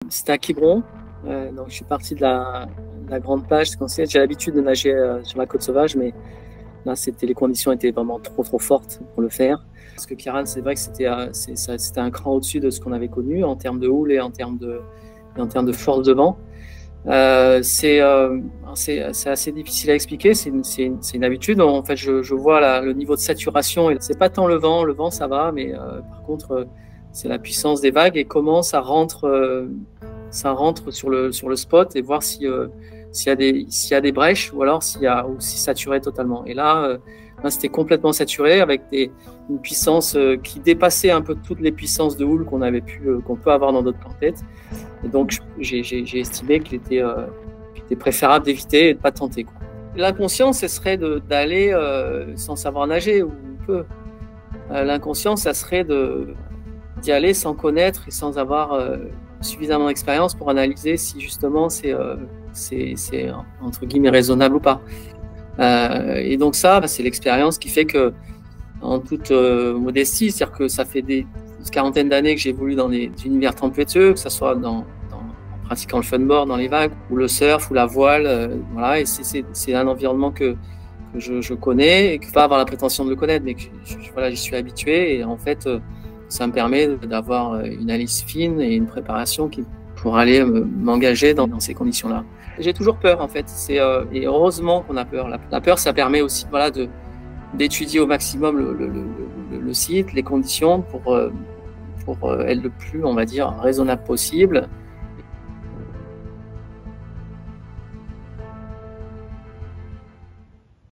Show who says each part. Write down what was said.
Speaker 1: C'était à Quiberon, donc je suis parti de la grande plage. J'ai l'habitude de nager sur la côte sauvage, mais là, les conditions étaient vraiment trop fortes pour le faire. Parce que Piran, c'est vrai que c'était un cran au-dessus de ce qu'on avait connu en termes de houle et en termes de force de vent. C'est assez difficile à expliquer, c'est une habitude. En fait, je vois le niveau de saturation. C'est pas tant le vent ça va, mais par contre, c'est la puissance des vagues et comment ça rentre sur le spot et voir s'il y a des brèches ou alors si saturé totalement. Et là, c'était complètement saturé avec une puissance qui dépassait un peu toutes les puissances de houle qu'on peut avoir dans d'autres planètes. Et donc, j'ai estimé qu'il était préférable d'éviter et de ne pas tenter. L'inconscient, ce serait d'aller sans savoir nager ou peu. L'inconscient, ça serait d'y aller sans connaître et sans avoir suffisamment d'expérience pour analyser si justement c'est entre guillemets raisonnable ou pas. Et donc ça, c'est l'expérience qui fait que, en toute modestie, c'est-à-dire que ça fait une quarantaine d'années que j'évolue dans des univers tempétueux, que ce soit en pratiquant le funboard dans les vagues, ou le surf, ou la voile, voilà, et c'est un environnement que je connais et que je ne vais pas avoir la prétention de le connaître, mais que j'y suis habitué, et en fait, ça me permet d'avoir une analyse fine et une préparation pour aller m'engager dans ces conditions-là. J'ai toujours peur, en fait, et heureusement qu'on a peur. La peur, ça permet aussi, voilà, d'étudier au maximum le site, les conditions pour être le plus, on va dire, raisonnable possible.